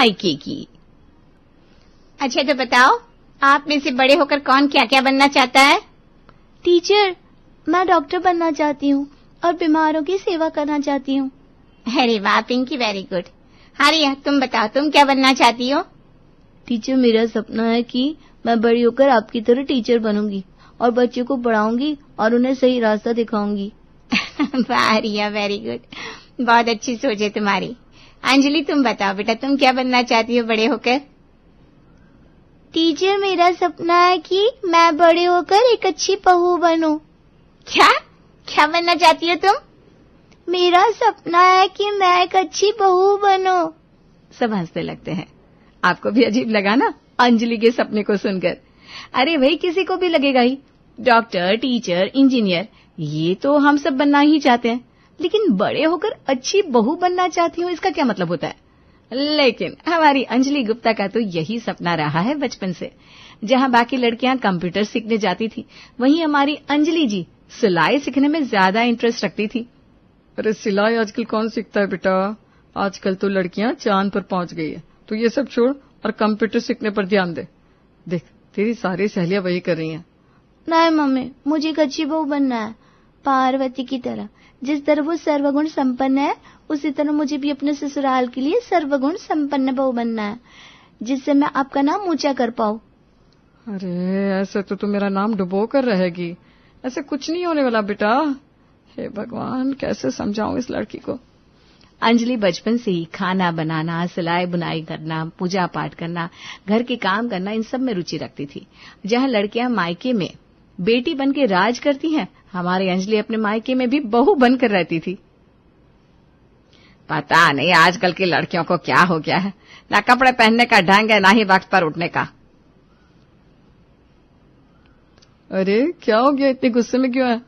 मायके की। अच्छा तो बताओ, आप में से बड़े होकर कौन क्या क्या बनना चाहता है? टीचर, मैं डॉक्टर बनना चाहती हूँ और बीमारों की सेवा करना चाहती हूँ। अरे वाह पिंकी, वेरी गुड। हारिया, तुम बताओ, तुम क्या बनना चाहती हो? टीचर, मेरा सपना है कि मैं बड़ी होकर आपकी तरह टीचर बनूंगी और बच्चों को पढ़ाऊंगी और उन्हें सही रास्ता दिखाऊंगी। वाह रिया, वेरी गुड, बहुत अच्छी सोच है तुम्हारी। अंजलि, तुम बताओ बेटा, तुम क्या बनना चाहती हो बड़े होकर? टीचर, मेरा सपना है कि मैं बड़े होकर एक अच्छी बहू बनूं। क्या क्या बनना चाहती हो तुम? मेरा सपना है कि मैं एक अच्छी बहू बनूं। सब हंसने लगते हैं। आपको भी अजीब लगा ना अंजलि के सपने को सुनकर? अरे भाई, किसी को भी लगेगा ही। डॉक्टर, टीचर, इंजीनियर, ये तो हम सब बनना ही चाहते हैं, लेकिन बड़े होकर अच्छी बहू बनना चाहती हूँ, इसका क्या मतलब होता है? लेकिन हमारी अंजलि गुप्ता का तो यही सपना रहा है बचपन से। जहाँ बाकी लड़कियां कंप्यूटर सीखने जाती थी, वहीं हमारी अंजलि जी सिलाई सीखने में ज्यादा इंटरेस्ट रखती थी। अरे सिलाई आजकल कौन सीखता है बेटा? आजकल तो लड़कियां चांद पर पहुंच गई है। तो ये सब छोड़ और कंप्यूटर सीखने पर ध्यान दे। देख, तेरी सारी सहेलियां वही कर रही हैं। नहीं मम्मी, मुझे एक अच्छी बहू बनना है, पार्वती की तरह। जिस तरह वो सर्वगुण संपन्न है, उसी तरह मुझे भी अपने ससुराल के लिए सर्वगुण संपन्न बहू बनना है, जिससे मैं आपका नाम ऊंचा कर पाऊं। अरे ऐसे तो तू मेरा नाम डुबो कर रहेगी। ऐसे कुछ नहीं होने वाला बेटा। हे भगवान, कैसे समझाऊं इस लड़की को। अंजलि बचपन से ही खाना बनाना, सिलाई बुनाई करना, पूजा पाठ करना, घर के काम करना, इन सब में रुचि रखती थी। जहाँ लड़कियां मायके में बेटी बन के राज करती हैं, हमारी अंजलि अपने मायके में भी बहू बनकर रहती थी। पता नहीं आजकल की लड़कियों को क्या हो गया है, ना कपड़े पहनने का ढंग है, ना ही वक्त पर उठने का। अरे क्या हो गया, इतने गुस्से में क्यों है?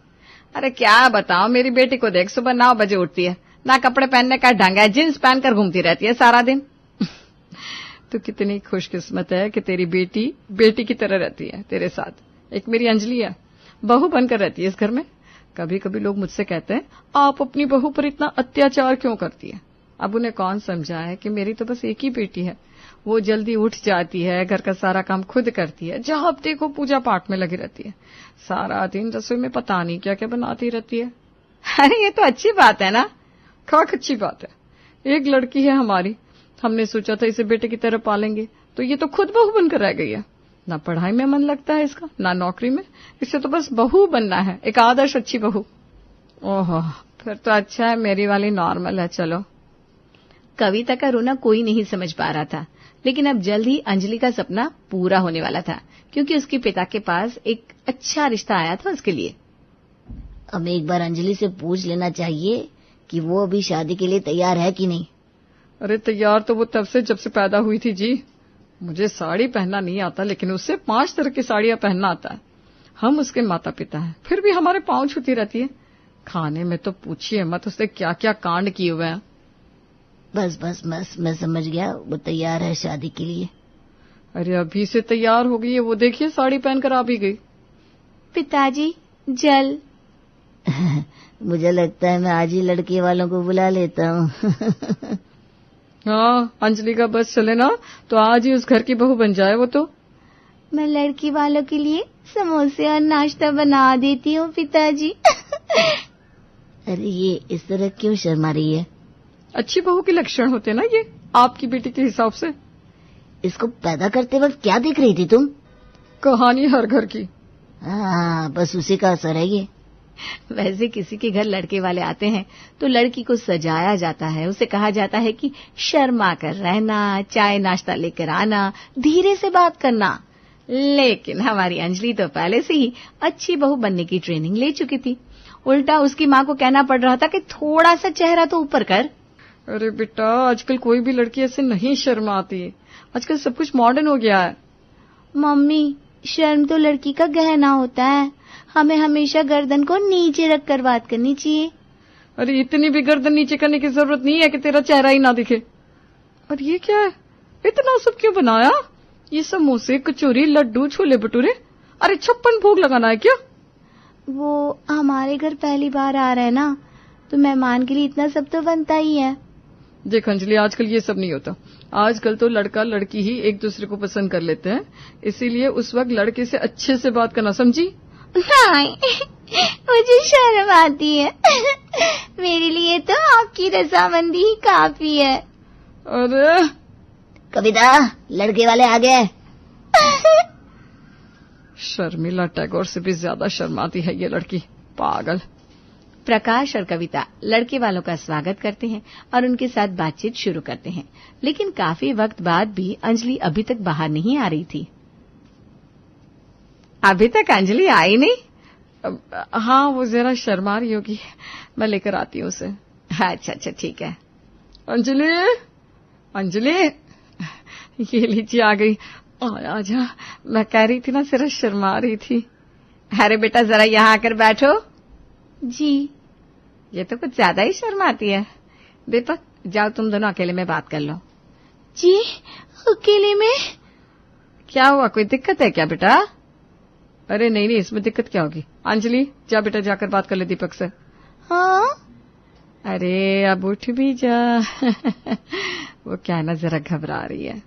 अरे क्या बताओ, मेरी बेटी को देख, सुबह 9 बजे उठती है, ना कपड़े पहनने का ढंग है, जींस पहनकर घूमती रहती है सारा दिन। तो कितनी खुशकिस्मत है कि तेरी बेटी बेटी की तरह रहती है तेरे साथ। एक मेरी अंजलि है, बहू बनकर रहती है इस घर में। कभी कभी लोग मुझसे कहते हैं, आप अपनी बहू पर इतना अत्याचार क्यों करती है? अब उन्हें कौन समझाए कि मेरी तो बस एक ही बेटी है। वो जल्दी उठ जाती है, घर का सारा काम खुद करती है, जहां आप देखो पूजा पाठ में लगी रहती है। सारा दिन रसोई में पता नहीं क्या क्या बनाती रहती है। अरे ये तो अच्छी बात है ना। खाक अच्छी बात है। एक लड़की है हमारी, हमने सोचा था इसे बेटे की तरह पालेंगे, तो ये तो खुद बहू बनकर रह गई है। ना पढ़ाई में मन लगता है इसका, ना नौकरी में। इसे तो बस बहू बनना है, एक आदर्श अच्छी बहू। ओहो, फिर तो अच्छा है मेरी वाली नॉर्मल है। चलो। कविता का रोना कोई नहीं समझ पा रहा था, लेकिन अब जल्द ही अंजलि का सपना पूरा होने वाला था, क्योंकि उसके पिता के पास एक अच्छा रिश्ता आया था उसके लिए। अब एक बार अंजलि से पूछ लेना चाहिए कि वो अभी शादी के लिए तैयार है कि नहीं। अरे तैयार तो वो तब से जब से पैदा हुई थी जी। मुझे साड़ी पहनना नहीं आता, लेकिन उससे 5 तरह की साड़ियां पहनना आता है। हम उसके माता पिता हैं, फिर भी हमारे पांव छूती रहती है। खाने में तो पूछिए मत, उसने क्या क्या कांड किए हुए हैं। बस मैं समझ गया, वो तैयार है शादी के लिए। अरे अभी से तैयार हो गई है, वो देखिए साड़ी पहनकर आ भी गई। पिताजी, जल। मुझे लगता है मैं आज ही लड़के वालों को बुला लेता हूँ। हाँ, अंजलि का बस चले ना तो आज ही उस घर की बहू बन जाए वो तो। मैं लड़की वालों के लिए समोसे और नाश्ता बना देती हूँ पिताजी। अरे ये इस तरह क्यों शर्मा रही है? अच्छी बहू के लक्षण होते ना ये, आपकी बेटी के हिसाब से। इसको पैदा करते वक्त क्या देख रही थी तुम? कहानी हर घर की। हाँ, बस उसी का असर है ये। वैसे किसी के घर लड़के वाले आते हैं तो लड़की को सजाया जाता है, उसे कहा जाता है कि शर्मा कर रहना, चाय नाश्ता लेकर आना, धीरे से बात करना। लेकिन हमारी अंजलि तो पहले से ही अच्छी बहू बनने की ट्रेनिंग ले चुकी थी। उल्टा उसकी माँ को कहना पड़ रहा था कि थोड़ा सा चेहरा तो ऊपर कर। अरे बेटा, आजकल कोई भी लड़की ऐसे नहीं शर्माती। आजकल सब कुछ मॉडर्न हो गया है। मम्मी, शर्म तो लड़की का गहना होता है, हमें हमेशा गर्दन को नीचे रखकर बात करनी चाहिए। अरे इतनी भी गर्दन नीचे करने की जरूरत नहीं है कि तेरा चेहरा ही ना दिखे। और ये क्या है, इतना सब क्यों बनाया? ये समोसे, कचौरी, लड्डू, छोले भटूरे, अरे 56 भोग लगाना है क्या? वो हमारे घर पहली बार आ रहे हैं ना, तो मेहमान के लिए इतना सब तो बनता ही है। देख अंजलि, आजकल ये सब नहीं होता। आजकल तो लड़का लड़की ही एक दूसरे को पसंद कर लेते हैं, इसीलिए उस वक्त लड़के से अच्छे से बात करना, समझी? नहीं, मुझे शर्म आती है। मेरे लिए तो आपकी रजामंदी ही काफी है। अरे कविता, लड़के वाले आ गए। शर्मिला टैगोर से भी ज्यादा शर्माती है ये लड़की, पागल। प्रकाश और कविता लड़के वालों का स्वागत करते हैं और उनके साथ बातचीत शुरू करते हैं, लेकिन काफी वक्त बाद भी अंजलि अभी तक बाहर नहीं आ रही थी। अभी तक अंजलि आई नहीं? हाँ, वो जरा शर्मा रही होगी, मैं लेकर आती हूँ उसे। अच्छा ठीक है। अंजलि, अंजलि, ये लीजिए आ गई। आजा, मैं कह रही थी ना जरा शर्मा रही थी। अरे बेटा, जरा यहाँ आकर बैठो। जी। ये तो कुछ ज्यादा ही शर्माती है। दीपक, जाओ तुम दोनों अकेले में बात कर लो। जी, अकेले में? क्या हुआ, कोई दिक्कत है क्या बेटा? अरे नहीं, इसमें दिक्कत क्या होगी। अंजलि, जा बेटा, जाकर बात कर ले दीपक से। हाँ? अरे अब उठ भी जा। वो क्या है ना, जरा घबरा रही है।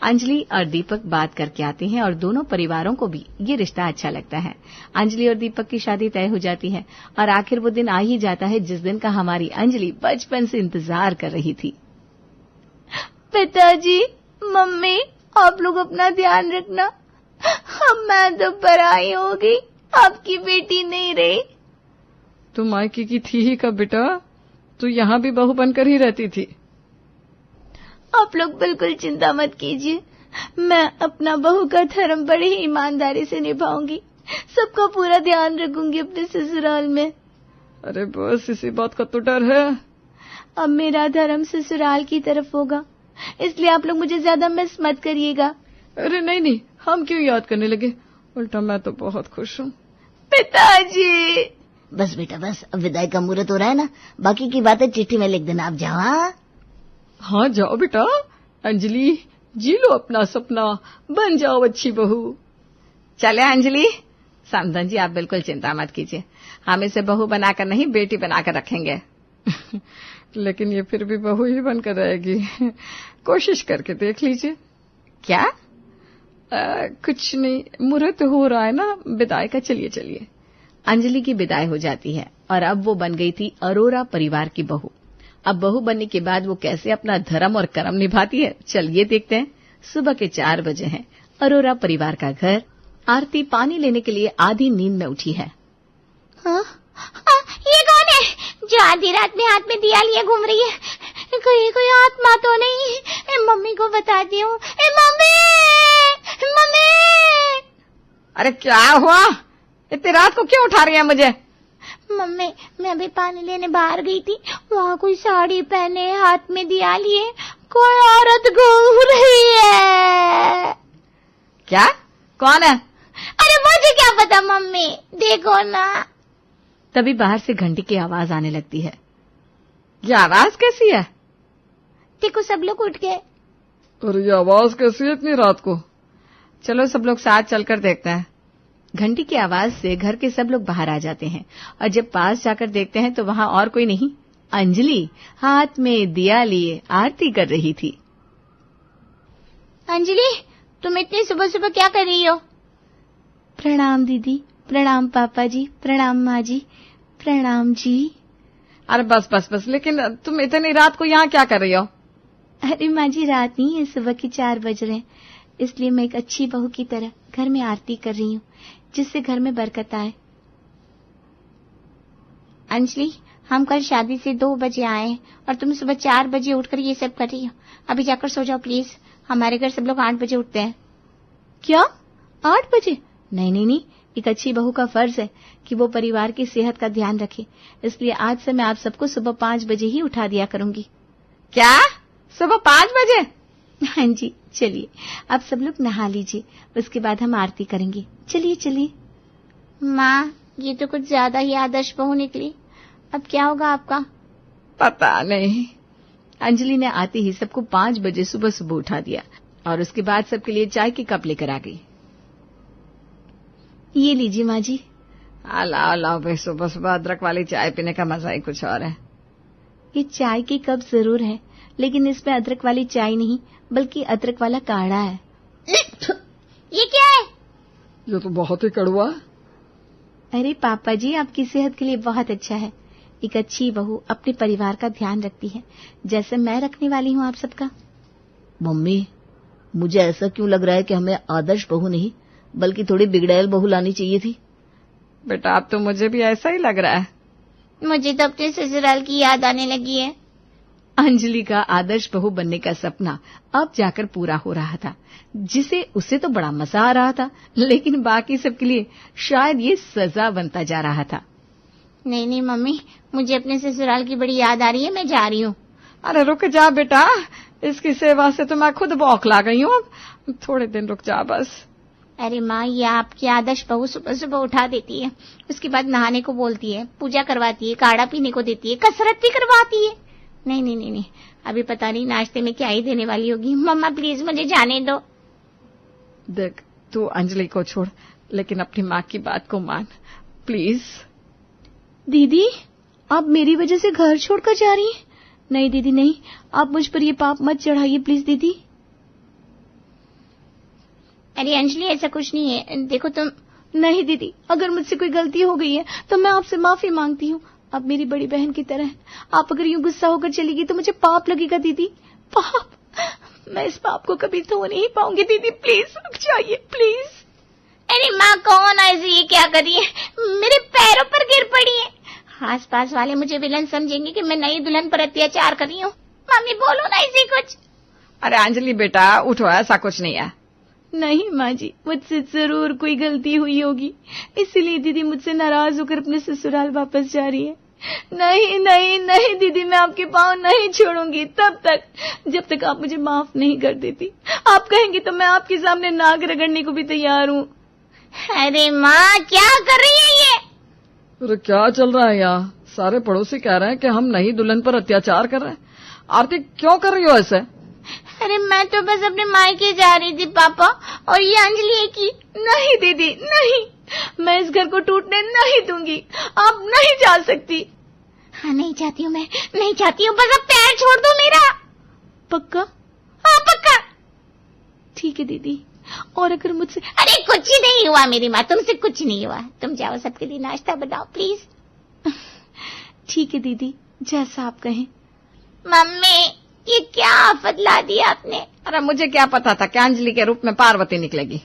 अंजलि और दीपक बात करके आते हैं और दोनों परिवारों को भी ये रिश्ता अच्छा लगता है। अंजलि और दीपक की शादी तय हो जाती है और आखिर वो दिन आ ही जाता है जिस दिन का हमारी अंजलि बचपन से इंतजार कर रही थी। पिताजी, मम्मी, आप लोग अपना ध्यान रखना। अब मैं तो पराई हो गई, आपकी बेटी नहीं रही। तू मायके की थी ही कब बेटा? तू यहाँ भी बहू बनकर ही रहती थी। आप लोग बिल्कुल चिंता मत कीजिए, मैं अपना बहू का धर्म बड़ी ही ईमानदारी से निभाऊंगी। सबका पूरा ध्यान रखूंगी अपने ससुराल में। अरे बस इसी बात का तो डर है। अब मेरा धर्म ससुराल की तरफ होगा, इसलिए आप लोग मुझे ज्यादा मिस मत करिएगा। अरे नहीं, हम क्यों याद करने लगे, उल्टा मैं तो बहुत खुश हूँ। पिताजी! बस बेटा बस, अब विदाई का मुहूर्त हो रहा है ना, बाकी की बातें चिट्ठी में लिख देना। आप जाओ। हाँ हाँ, जाओ बेटा। अंजलि, जी लो अपना सपना, बन जाओ अच्छी बहू। चले अंजलि। समधन जी, आप बिल्कुल चिंता मत कीजिए, हम इसे बहू बनाकर नहीं बेटी बनाकर रखेंगे। लेकिन ये फिर भी बहू ही बनकर रहेगी। कोशिश करके देख लीजिए। क्या? कुछ नहीं, मुहूर्त हो रहा है ना विदाई का। चलिए। अंजलि की विदाई हो जाती है और अब वो बन गई थी अरोरा परिवार की बहू। अब बहू बनने के बाद वो कैसे अपना धर्म और कर्म निभाती है, चलिए देखते हैं। सुबह के 4 बजे हैं। अरोरा परिवार का घर। आरती पानी लेने के लिए आधी नींद में उठी है। हाँ? ये कौन है जो आधी रात में हाथ में दिया लिए घूम रही है? कोई आत्मा तो नहीं? मम्मी को बताती हूँ। मम्मी! अरे क्या हुआ, इतनी रात को क्यों उठा रही है मुझे? मम्मी, मैं अभी पानी लेने बाहर गई थी, वहाँ कोई साड़ी पहने हाथ में दिया लिए कोई औरत घूम रही है। क्या? कौन है? अरे मुझे क्या पता मम्मी, देखो ना। तभी बाहर से घंटी की आवाज आने लगती है। ये आवाज कैसी है? देखो, सब लोग उठ गए। और ये आवाज कैसी है इतनी रात को? चलो सब लोग साथ चलकर देखते हैं। घंटी की आवाज से घर के सब लोग बाहर आ जाते हैं और जब पास जाकर देखते हैं तो वहां और कोई नहीं, अंजलि हाथ में दिया लिए आरती कर रही थी। अंजलि, तुम इतनी सुबह सुबह क्या कर रही हो? प्रणाम दीदी, प्रणाम पापा जी, प्रणाम माँ जी, प्रणाम जी। अरे बस, लेकिन तुम इतनी रात को यहाँ क्या कर रही हो? अरे माँ जी, रात नहीं है, सुबह के 4 बज रहे हैं, इसलिए मैं एक अच्छी बहू की तरह घर में आरती कर रही हूँ, जिससे घर में बरकत आए। अंजलि, हम कल शादी से 2 बजे आए हैं और तुम सुबह 4 बजे उठकर ये सब कर रही हो। अभी जाकर सो जाओ प्लीज, हमारे घर सब लोग 8 बजे उठते हैं। क्या 8 बजे? नहीं, एक अच्छी बहू का फर्ज है कि वो परिवार की सेहत का ध्यान रखे, इसलिए आज से मैं आप सबको सुबह 5 बजे ही उठा दिया करूंगी। क्या? सुबह 5 बजे? हाँ जी, चलिए अब सब लोग नहा लीजिए, उसके बाद हम आरती करेंगे। चलिए। माँ, ये तो कुछ ज्यादा ही आदर्श बहू निकली, अब क्या होगा आपका? पता नहीं। अंजलि ने आते ही सबको 5 बजे सुबह उठा दिया और उसके बाद सबके लिए चाय की कप लेकर आ गई। ये लीजिए माँ जी। लाओ भाई, सुबह अदरक वाली चाय पीने का मजा ही कुछ और है। ये चाय की कप जरूर है, लेकिन इसमें अदरक वाली चाय नहीं बल्कि अदरक वाला काढ़ा है। ये क्या है? ये तो बहुत ही कड़वा है। अरे पापा जी, आपकी सेहत के लिए बहुत अच्छा है। एक अच्छी बहू अपने परिवार का ध्यान रखती है, जैसे मैं रखने वाली हूँ आप सबका। मम्मी, मुझे ऐसा क्यों लग रहा है कि हमें आदर्श बहू नहीं बल्कि थोड़ी बिगड़ैल बहू लानी चाहिए थी। बेटा अब तो मुझे भी ऐसा ही लग रहा है। मुझे तो अपने ससुराल की याद आने लगी है। अंजलि का आदर्श बहू बनने का सपना अब जाकर पूरा हो रहा था, जिसे उसे तो बड़ा मजा आ रहा था, लेकिन बाकी सबके लिए शायद ये सजा बनता जा रहा था। नहीं मम्मी, मुझे अपने ससुराल की बड़ी याद आ रही है, मैं जा रही हूँ। अरे रुक जा बेटा, इसकी सेवा से तो मैं खुद बौखला गई हूँ। थोड़े दिन रुक जा बस। अरे माँ, ये आपकी आदर्श बहू सुबह सुबह उठा देती है, उसके बाद नहाने को बोलती है, पूजा करवाती है, काढ़ा पीने को देती है, कसरत भी करवाती है। नहीं, अभी पता नहीं नाश्ते में क्या ही देने वाली होगी। मम्मा प्लीज मुझे जाने दो। देख, तू अंजलि को छोड़, लेकिन अपनी माँ की बात को मान प्लीज। दीदी, आप मेरी वजह से घर छोड़कर जा रही हैं? नहीं दीदी नहीं, आप मुझ पर ये पाप मत चढ़ाइए प्लीज दीदी। अरे अंजलि, ऐसा कुछ नहीं है, देखो तुम। नहीं दीदी, अगर मुझसे कोई गलती हो गई है तो मैं आपसे माफी मांगती हूँ। आप मेरी बड़ी बहन की तरह हैं। आप अगर यूं गुस्सा होकर चलेगी तो मुझे पाप लगेगा दीदी, पाप। मैं इस पाप को कभी धो नहीं पाऊंगी दीदी, प्लीज रुक जाइए प्लीज। अरे माँ, कौन ऐसे ये क्या करी है? मेरे पैरों पर गिर पड़ी है। आस पास वाले मुझे विलन समझेंगे कि मैं नई दुल्हन पर अत्याचार कर रही हूँ। मम्मी बोलो ना ऐसे कुछ। अरे अंजलि बेटा उठो, ऐसा कुछ नहीं है। नहीं माँ जी, मुझसे जरूर कोई गलती हुई होगी, इसीलिए दीदी मुझसे नाराज होकर अपने ससुराल वापस जा रही है। नहीं दीदी, मैं आपके पाँव नहीं छोड़ूंगी तब तक जब तक आप मुझे माफ नहीं कर देती। आप कहेंगी तो मैं आपके सामने नाक रगड़ने को भी तैयार हूँ। अरे माँ, क्या कर रही है ये? अरे क्या चल रहा है यहाँ? सारे पड़ोसी कह रहे हैं कि हम नई दुल्हन पर अत्याचार कर रहे हैं। आरती क्यों कर रही हो ऐसे? अरे मैं तो बस अपने मायके जा रही थी पापा, और ये अंजलि की। नहीं दीदी नहीं, मैं इस घर को टूटने नहीं दूंगी, आप नहीं जा सकती। हाँ नहीं चाहती हूँ, मैं नहीं चाहती हूँ, बस अब पैर छोड़ दो मेरा। पक्का? हाँ पक्का। ठीक है दीदी, और अगर मुझसे। अरे कुछ ही नहीं हुआ मेरी माँ, तुमसे कुछ नहीं हुआ। तुम जाओ, सबके लिए नाश्ता बनाओ प्लीज। ठीक है दीदी, जैसा आप कहें। मम्मी, ये क्या आफत ला दी आपने? अरे मुझे क्या पता था कि अंजलि के रूप में पार्वती निकलेगी।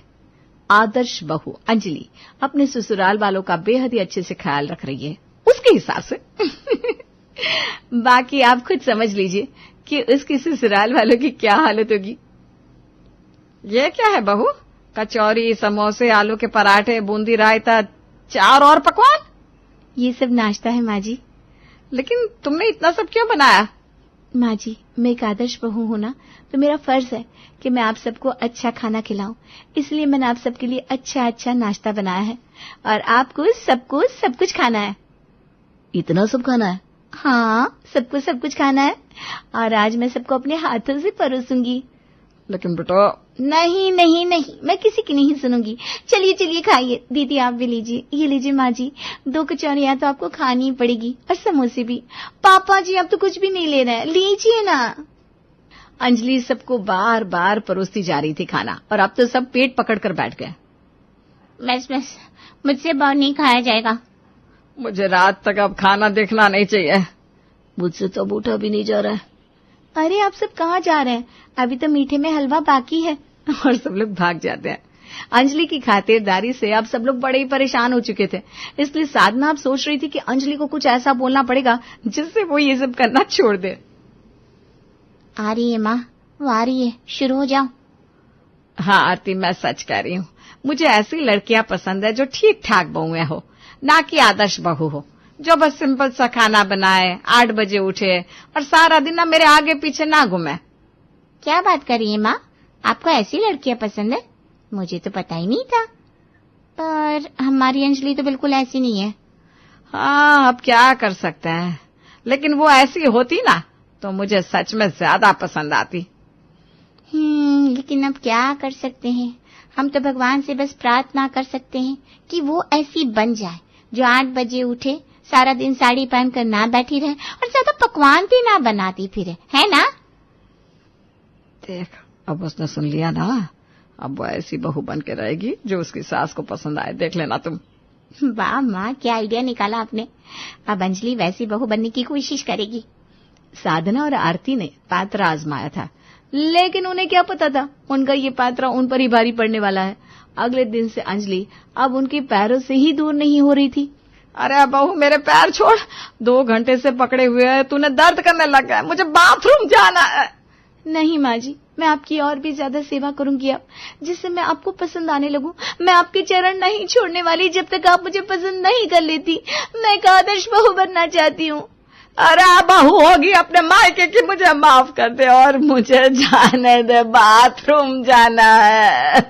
आदर्श बहू अंजलि अपने ससुराल वालों का बेहद ही अच्छे से ख्याल रख रही है, उसके हिसाब से। बाकी आप खुद समझ लीजिए कि उसके ससुराल वालों की क्या हालत होगी। ये क्या है बहू? कचौरी, समोसे, आलू के पराठे, बूंदी रायता, 4 और पकवान। ये सब नाश्ता है माँ जी। लेकिन तुमने इतना सब क्यों बनाया? माँ जी, मैं एक आदर्श बहू हूँ ना, तो मेरा फर्ज है कि मैं आप सबको अच्छा खाना खिलाऊं, इसलिए मैंने आप सबके लिए अच्छा नाश्ता बनाया है, और आपको सबको सब कुछ खाना है। इतना सब खाना है? हाँ, सबको सब कुछ खाना है, और आज मैं सबको अपने हाथों से परोसूंगी। लेकिन बेटा। नहीं, मैं किसी की नहीं सुनूंगी। चलिए खाइए। दीदी आप भी लीजिए, ये लीजिए माँ जी, 2 कचौरियां तो आपको खानी ही पड़ेगी, और समोसे भी। पापा जी आप तो कुछ भी नहीं ले रहे हैं, लीजिए ना। अंजलि सबको बार बार परोसती जा रही थी खाना, और अब तो सब पेट पकड़ कर बैठ गए। बस मुझसे बहुत नहीं खाया जाएगा। मुझे रात तक अब खाना देखना नहीं चाहिए। मुझसे तो अब उठा भी नहीं जा रहा है। अरे आप सब कहाँ जा रहे हैं? अभी तो मीठे में हलवा बाकी है। और सब लोग भाग जाते हैं। अंजलि की खातिरदारी से अब सब लोग बड़े ही परेशान हो चुके थे, इसलिए साधना अब सोच रही थी कि अंजलि को कुछ ऐसा बोलना पड़ेगा जिससे वो ये सब करना छोड़ दे। आ रही है माँ, वो आ रही है, शुरू हो जाओ। हाँ आरती, मैं सच कह रही हूँ, मुझे ऐसी लड़कियां पसंद है जो ठीक ठाक बहुएं हो, ना कि आदर्श बहू हो जो बस सिंपल सा खाना बनाए, 8 बजे उठे और सारा दिन ना मेरे आगे पीछे ना घूमे। क्या बात कर रही है माँ, आपको ऐसी लड़कियां पसंद है? मुझे तो पता ही नहीं था। पर हमारी अंजलि तो बिल्कुल ऐसी नहीं है। हाँ, अब क्या कर सकते हैं, लेकिन वो ऐसी होती ना तो मुझे सच में ज्यादा पसंद आती। लेकिन अब क्या कर सकते हैं, हम तो भगवान से बस प्रार्थना कर सकते हैं कि वो ऐसी बन जाए जो 8 बजे उठे, सारा दिन साड़ी पहनकर ना बैठी रहे और ज्यादा पकवान भी ना बनाती फिरे, है ना? देख, अब उसने सुन लिया ना, अब वो ऐसी बहू बन के रहेगी जो उसकी सास को पसंद आए, देख लेना तुम। वाह माँ, क्या आइडिया निकाला आपने। अब अंजलि वैसी बहू बनने की कोशिश करेगी। साधना और आरती ने पात्र आजमाया था, लेकिन उन्हें क्या पता था उनका ये पात्र उन पर ही भारी पड़ने वाला है। अगले दिन से अंजलि अब उनके पैरों से ही दूर नहीं हो रही थी। अरे बहू मेरे पैर छोड़, 2 घंटे से पकड़े हुए है, तूने दर्द करने लग गया, मुझे बाथरूम जाना है। नहीं माँ जी, मैं आपकी और भी ज्यादा सेवा करूंगी अब, जिससे मैं आपको पसंद आने लगूं। मैं आपके चरण नहीं छोड़ने वाली जब तक आप मुझे पसंद नहीं कर लेती। मैं एक आदर्श बहू बनना चाहती हूँ। अरे बहू होगी अपने मायके की, मुझे माफ कर दे और मुझे जाने दे, बाथरूम जाना है।